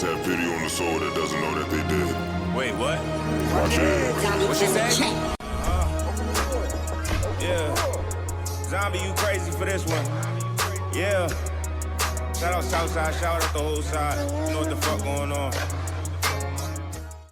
always have pity on the soul that doesn't know that they did. Wait, what? Watch it. What you say? Yeah. Zombie, you crazy for this one. Yeah. Shout out Southside, shout out the whole side. You know what the fuck going on.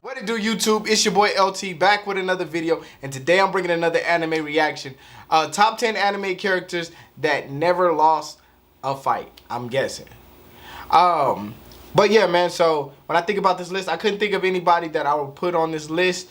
What it do, YouTube? It's your boy LT back with another video, and today I'm bringing another anime reaction. Top 10 anime characters that never lost a fight, I'm guessing. But yeah, man, so when I think about this list, I couldn't think of anybody that I would put on this list.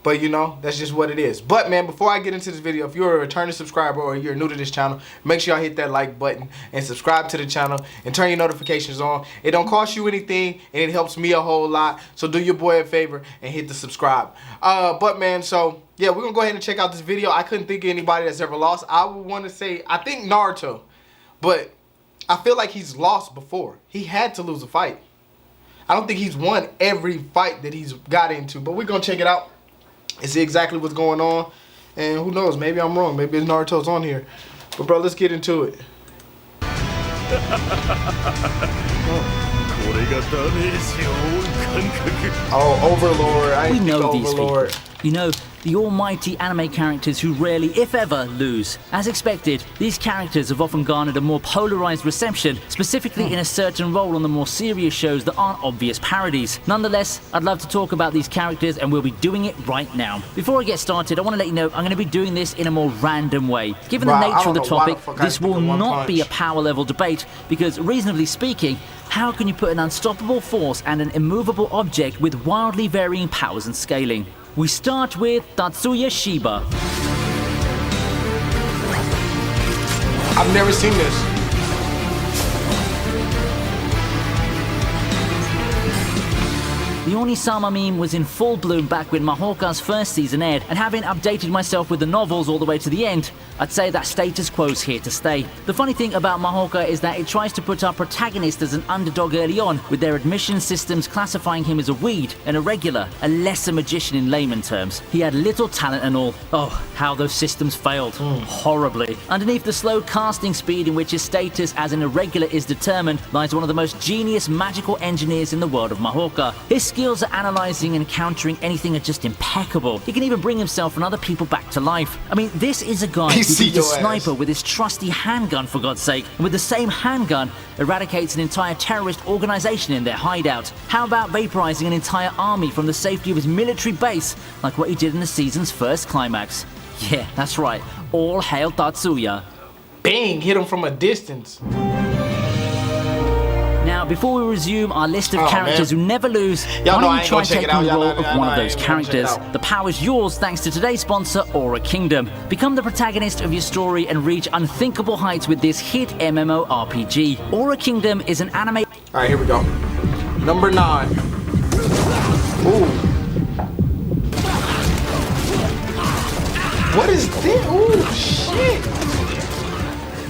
But you know, that's just what it is. But man, before I get into this video, if you're a returning subscriber or you're new to this channel, make sure y'all hit that like button and subscribe to the channel and turn your notifications on. It don't cost you anything and it helps me a whole lot. So do your boy a favor and hit the subscribe. But man, so yeah, we're gonna go ahead and check out this video. I couldn't think of anybody that's ever lost. I would want to say, I think Naruto, but I feel like he's lost before. He had to lose a fight. I don't think he's won every fight that he's got into, but we're gonna check it out and see exactly what's going on. And who knows, maybe I'm wrong. Maybe Naruto's on here. But bro, let's get into it. Oh, Overlord. I We know these Overlord. people. You know, the almighty anime characters who rarely, if ever, lose. As expected, these characters have often garnered a more polarized reception, specifically in a certain role on the more serious shows that aren't obvious parodies. Nonetheless, I'd love to talk about these characters, and we'll be doing it right now. Before I get started, I want to let you know I'm going to be doing this in a more random way. Given the nature of the topic, this will not be a power level debate, because reasonably speaking, how can you put an unstoppable force and an immovable object with wildly varying powers and scaling? We start with Tatsuya Shiba. I've never seen this. The Onisama meme was in full bloom back when Mahoka's first season aired, and having updated myself with the novels all the way to the end, I'd say that status quo's here to stay. The funny thing about Mahoka is that it tries to put our protagonist as an underdog early on, with their admission systems classifying him as a weed, an irregular, a lesser magician in layman terms. He had little talent and all. Oh, how those systems failed. Horribly. Underneath the slow casting speed in which his status as an irregular is determined lies one of the most genius magical engineers in the world of Mahoka. His skills at analyzing and countering anything are just impeccable. He can even bring himself and other people back to life. I mean, this is a guy who beats a sniper with his trusty handgun, for God's sake, and with the same handgun eradicates an entire terrorist organization in their hideout. How about vaporizing an entire army from the safety of his military base, like what he did in the season's first climax? Yeah, that's right. All hail Tatsuya. Bang, hit him from a distance. Now, before we resume our list of characters who never lose, why don't you try taking the role of one of those characters? The power is yours thanks to today's sponsor, Aura Kingdom. Become the protagonist of your story and reach unthinkable heights with this hit MMORPG. Aura Kingdom is an anime... Alright, here we go. Number 9. Ooh. What is this? Ooh, shit.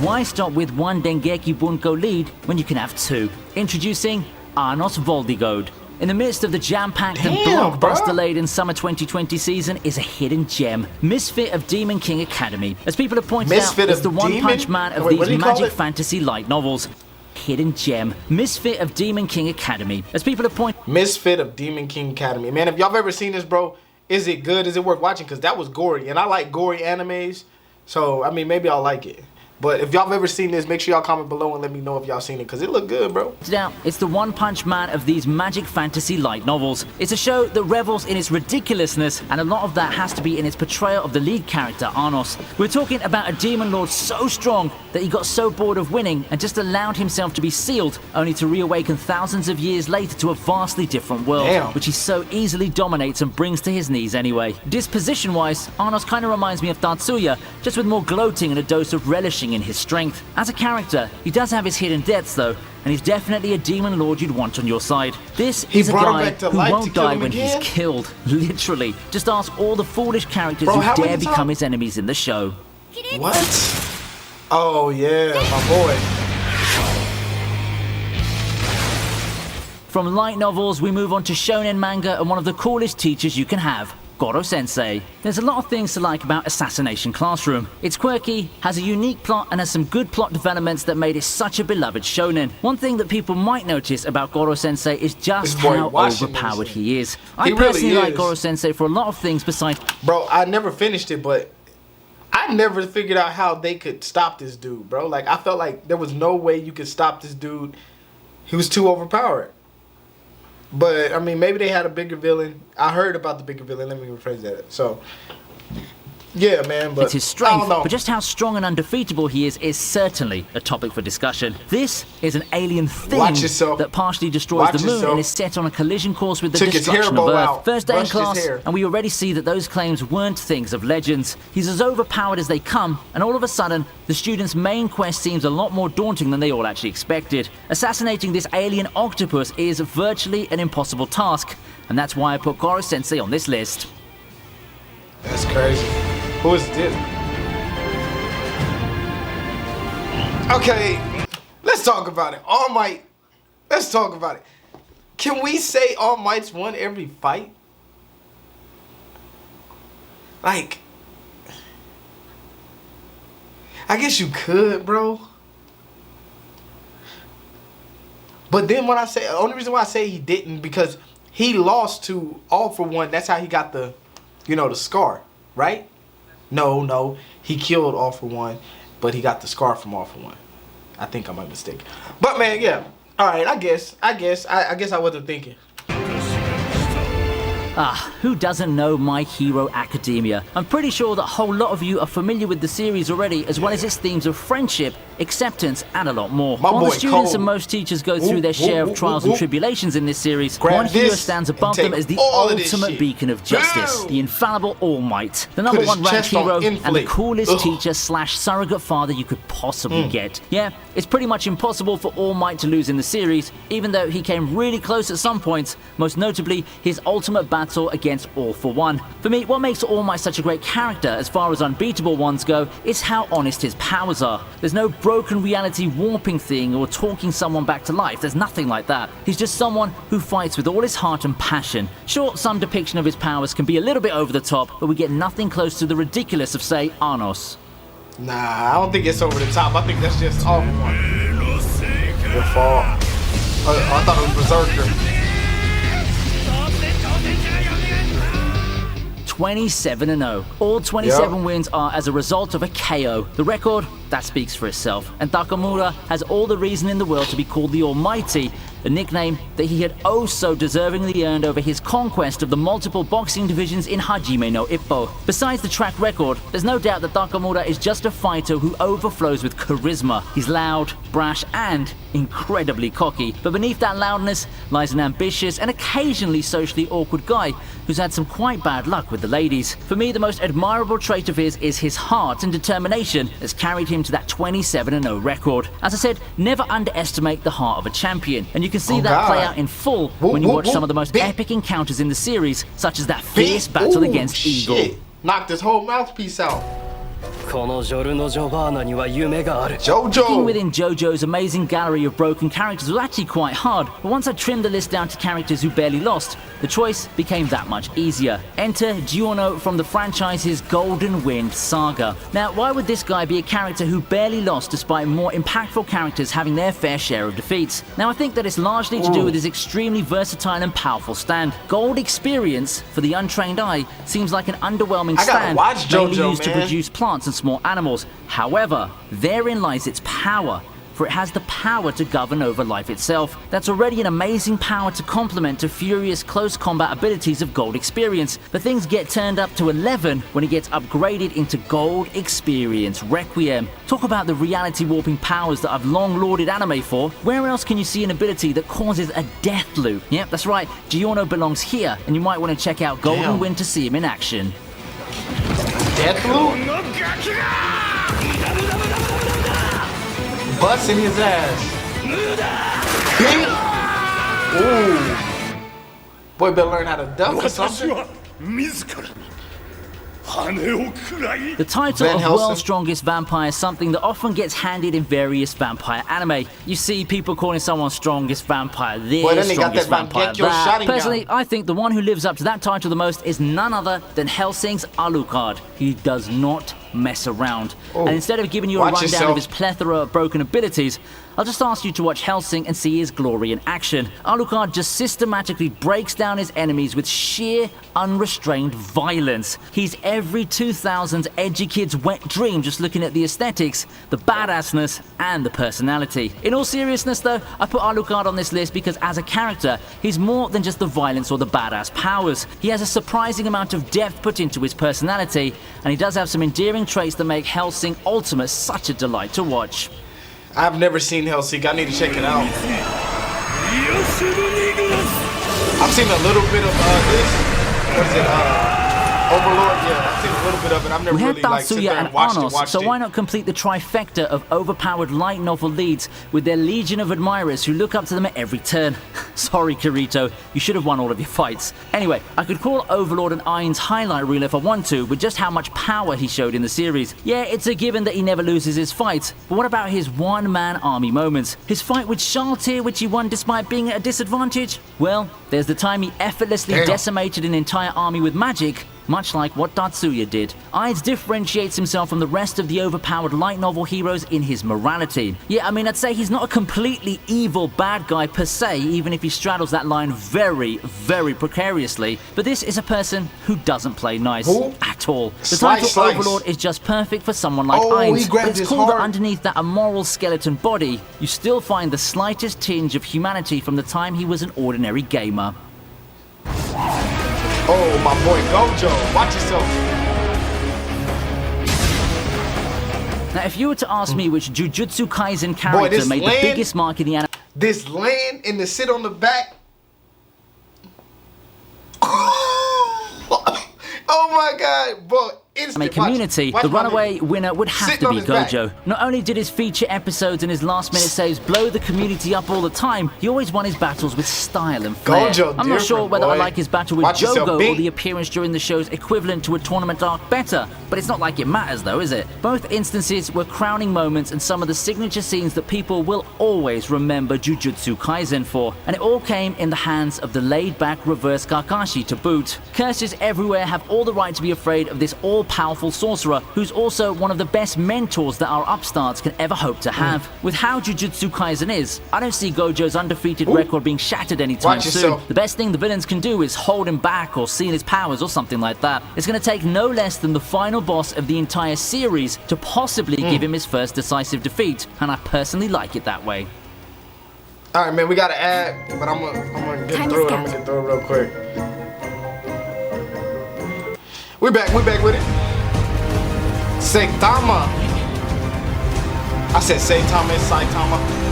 Why stop with one Dengeki Bunko lead when you can have two? Introducing Arnos Voldigode. In the midst of the jam-packed and blockbuster-laden summer 2020 season is a hidden gem, Misfit of Demon King Academy. As people have pointed out, it's the one-punch man of these magic fantasy light novels. Hidden gem, Misfit of Demon King Academy. As people have pointed... Misfit of Demon King Academy. Man, if y'all have ever seen this, bro, is it good? Is it worth watching? Because that was gory, and I like gory animes, so, I mean, maybe I'll like it. But if y'all have ever seen this, make sure y'all comment below and let me know if y'all seen it, because it looked good, bro. Now, it's the one-punch man of these magic fantasy light novels. It's a show that revels in its ridiculousness, and a lot of that has to be in its portrayal of the lead character, Arnos. We're talking about a demon lord so strong that he got so bored of winning and just allowed himself to be sealed, only to reawaken thousands of years later to a vastly different world, which he so easily dominates and brings to his knees anyway. Disposition-wise, Arnos kind of reminds me of Tatsuya, just with more gloating and a dose of relishing in his strength. As a character, he does have his hidden depths though, and he's definitely a demon lord you'd want on your side. This is a guy who won't die when he's killed. Literally. Just ask all the foolish characters who dare become his enemies in the show. What? Oh yeah, my boy. From light novels, we move on to shonen manga and one of the coolest teachers you can have, Goro Sensei. There's a lot of things to like about Assassination Classroom. It's quirky, has a unique plot, and has some good plot developments that made it such a beloved shonen. One thing that people might notice about Goro Sensei is just how overpowered he is. I personally like Goro Sensei for a lot of things besides... Bro, I never finished it, but I never figured out how they could stop this dude, bro. Like, I felt like there was no way you could stop this dude. He was too overpowered. But, I mean, maybe they had a bigger villain. I heard about the bigger villain. Let me rephrase that. So, yeah, man. But it's his strength, but just how strong and undefeatable he is certainly a topic for discussion. This is an alien thing that partially destroys the moon and is set on a collision course with the destruction of Earth. First day in class, and we already see that those claims weren't things of legends. He's as overpowered as they come, and all of a sudden, the students' main quest seems a lot more daunting than they all actually expected. Assassinating this alien octopus is virtually an impossible task, and that's why I put Goro Sensei on this list. That's crazy. Who is this? Okay, let's talk about it. All Might. Let's talk about it. Can we say All Might's won every fight? Like, I guess you could, bro. But then when I say, the only reason why I say he didn't, because he lost to All For One. That's how he got the, you know, the scar, right? No, he killed All For One, but he got the scar from All For One. I think I might mistake. But man, yeah. All right, I guess I wasn't thinking. Who doesn't know My Hero Academia? I'm pretty sure that a whole lot of you are familiar with the series already, as well as its themes of friendship, acceptance, and a lot more. While the students and most teachers go through their share of trials and tribulations in this series, My Hero stands above them as the ultimate beacon of justice, the infallible All Might, the number one ranked hero, and the coolest teacher slash surrogate father you could possibly get. Yeah, it's pretty much impossible for All Might to lose in the series, even though he came really close at some points, most notably his ultimate battle against All For One. For me, what makes All Might such a great character as far as unbeatable ones go is how honest his powers are. There's no broken reality warping thing or talking someone back to life. There's nothing like that. He's just someone who fights with all his heart and passion. Sure, some depiction of his powers can be a little bit over the top, but we get nothing close to the ridiculous of, say, Arnos. Nah, I don't think it's over the top. I think that's just All For One. Your fault. I thought it was Berserker. 27-0. All 27 wins are as a result of a KO. The record, that speaks for itself. And Takamura has all the reason in the world to be called the Almighty, a nickname that he had oh so deservingly earned over his conquest of the multiple boxing divisions in Hajime no Ippo. Besides the track record, there's no doubt that Takamura is just a fighter who overflows with charisma. He's loud, brash, and incredibly cocky. But beneath that loudness lies an ambitious and occasionally socially awkward guy who's had some quite bad luck with the ladies. For me, the most admirable trait of his is his heart and determination that's carried him to that 27-0 record. As I said, never underestimate the heart of a champion, and you can see that play out in full when you watch some of the most epic encounters in the series, such as that fierce battle against Eagle. Knocked his whole mouthpiece out. Jojo. Jojo! Looking within Jojo's amazing gallery of broken characters was actually quite hard, but once I trimmed the list down to characters who barely lost, the choice became that much easier. Enter Giorno from the franchise's Golden Wind saga. Now, why would this guy be a character who barely lost despite more impactful characters having their fair share of defeats? Now, I think that it's largely to do with his extremely versatile and powerful stand. Gold experience, for the untrained eye, seems like an underwhelming stand mainly used to produce plants and small animals. However, therein lies its power, for it has the power to govern over life itself. That's already an amazing power to complement to furious close combat abilities of Gold Experience, but things get turned up to 11 when it gets upgraded into Gold Experience Requiem. Talk about the reality warping powers that I've long lauded anime for. Where else can you see an ability that causes a death loop? Yep, that's right, Giorno belongs here, and you might want to check out Golden Wind to see him in action. Death loop? Busting his ass. Ooh. Boy better learn how to duck or something. The title Van of Helsing. World's Strongest Vampire is something that often gets handed in various vampire anime. You see people calling someone strongest vampire this, Boy, then they got strongest that vampire Mangekyo that. shutting Personally, down. I think the one who lives up to that title the most is none other than Helsing's Alucard. He does not mess around. Oh, and instead of giving you a watch rundown yourself. of his plethora of broken abilities, I'll just ask you to watch Helsing and see his glory in action. Alucard just systematically breaks down his enemies with sheer, unrestrained violence. He's every 2000s edgy kid's wet dream just looking at the aesthetics, the badassness, and the personality. In all seriousness though, I put Alucard on this list because as a character, he's more than just the violence or the badass powers. He has a surprising amount of depth put into his personality, and he does have some endearing traits that make Helsing Ultimate such a delight to watch. I've never seen Hellsing. I need to check it out. I've seen a little bit of this. What is it? Overlord. Yeah, I've seen a little bit of it. I've never We had really like sit Tatsuya there and and watched Anos, so it. why not complete the trifecta of overpowered light novel leads with their legion of admirers who look up to them at every turn? Sorry, Kirito, you should have won all of your fights. Anyway, I could call Overlord and Ain's highlight reel if I want to, with just how much power he showed in the series. Yeah, it's a given that he never loses his fights, but what about his one-man army moments? His fight with Shaltir, which he won despite being at a disadvantage? Well, there's the time he effortlessly decimated an entire army with magic, much like what Tatsuya did. Aids differentiates himself from the rest of the overpowered light novel heroes in his morality. Yeah, I mean, I'd say he's not a completely evil bad guy per se, even if he straddles that line very, very precariously. But this is a person who doesn't play nice at all. The title Overlord is just perfect for someone like Ainz, but it's cool that underneath that immoral skeleton body, you still find the slightest tinge of humanity from the time he was an ordinary gamer. Oh, my boy Gojo, watch yourself. Now, if you were to ask me which Jujutsu Kaisen character made the biggest mark in the anime, this land and the sit on the back. Oh my God, bro. community, the runaway winner would have to be Gojo. Not only did his feature episodes and his last-minute saves blow the community up all the time, he always won his battles with style and flair. I'm not sure whether I like his battle with Jogo or the appearance during the show's equivalent to a tournament arc better, but it's not like it matters though, is it? Both instances were crowning moments and some of the signature scenes that people will always remember Jujutsu Kaisen for, and it all came in the hands of the laid-back reverse Kakashi to boot. Curses everywhere have all the right to be afraid of this all-powerful sorcerer, who's also one of the best mentors that our upstarts can ever hope to have. With how Jujutsu Kaisen is, I don't see Gojo's undefeated record being shattered anytime soon. The best thing the villains can do is hold him back or seal his powers or something like that. It's going to take no less than the final boss of the entire series to possibly give him his first decisive defeat, and I personally like it that way. Alright, man, we gotta add, but I'm gonna get through it. I'm gonna get through it real quick. We're back with it. Saitama. I said Saitama, it's Saitama.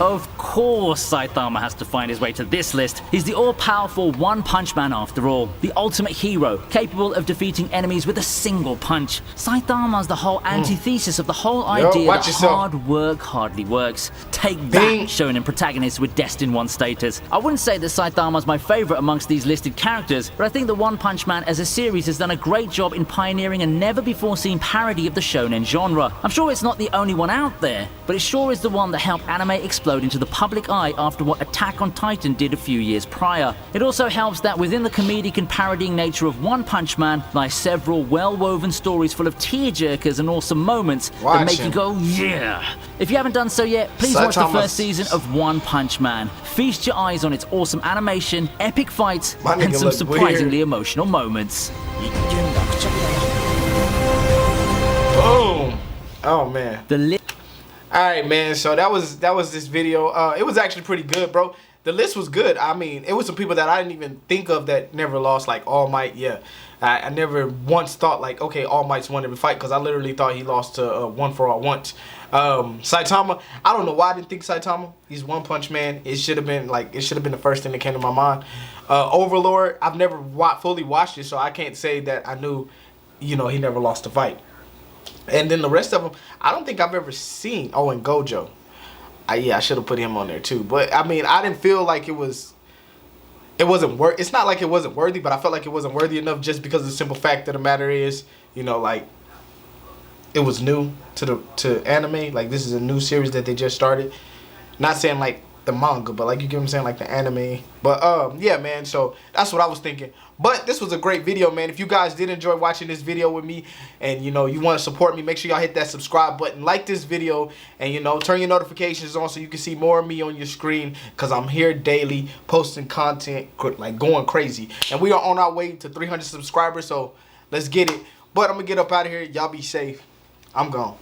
Of course Saitama has to find his way to this list. He's the all-powerful one-punch man after all. The ultimate hero, capable of defeating enemies with a single punch. Saitama's the whole antithesis of the whole idea that hard work hardly works. Take that, shonen protagonists with Destined One status. I wouldn't say that Saitama's my favorite amongst these listed characters, but I think the One Punch Man as a series has done a great job in pioneering a never-before-seen parody of the shonen genre. I'm sure it's not the only one out there, but it sure is the one that helped anime explode into the public eye after what Attack on Titan did a few years prior. It also helps that within the comedic and parodying nature of One Punch Man lie several well-woven stories full of tearjerkers and awesome moments that make you go, yeah! If you haven't done so yet, please watch the first season of One Punch Man. Feast your eyes on its awesome animation, epic fights, and some surprisingly emotional moments. Boom! Oh man. Alright, man, so that was this video. It was actually pretty good, bro. The list was good. I mean, it was some people that I didn't even think of that never lost, like All Might. Yeah, I never once thought like, okay, All Might's won every fight, because I literally thought he lost to One for All once. Saitama, I don't know why I didn't think Saitama. He's One Punch Man. It should have been the first thing that came to my mind. Overlord, I've never fully watched it, so I can't say that I knew, you know, he never lost a fight. And then the rest of them, I don't think I've ever seen. Oh, and Gojo. Yeah, I should have put him on there too. But, I mean, I didn't feel like it was it wasn't worth. It's not like it wasn't worthy, but I felt like it wasn't worthy enough just because the simple fact of the matter is, you know, like it was new to anime. Like this is a new series that they just started. Not saying like the manga, but like you get what I'm saying, like the anime. But yeah, man. So that's what I was thinking. But this was a great video, man. If you guys did enjoy watching this video with me, and you know you want to support me, make sure y'all hit that subscribe button, like this video, and you know turn your notifications on so you can see more of me on your screen. Cause I'm here daily posting content, like going crazy. And we are on our way to 300 subscribers. So let's get it. But I'm gonna get up out of here. Y'all be safe. I'm gone.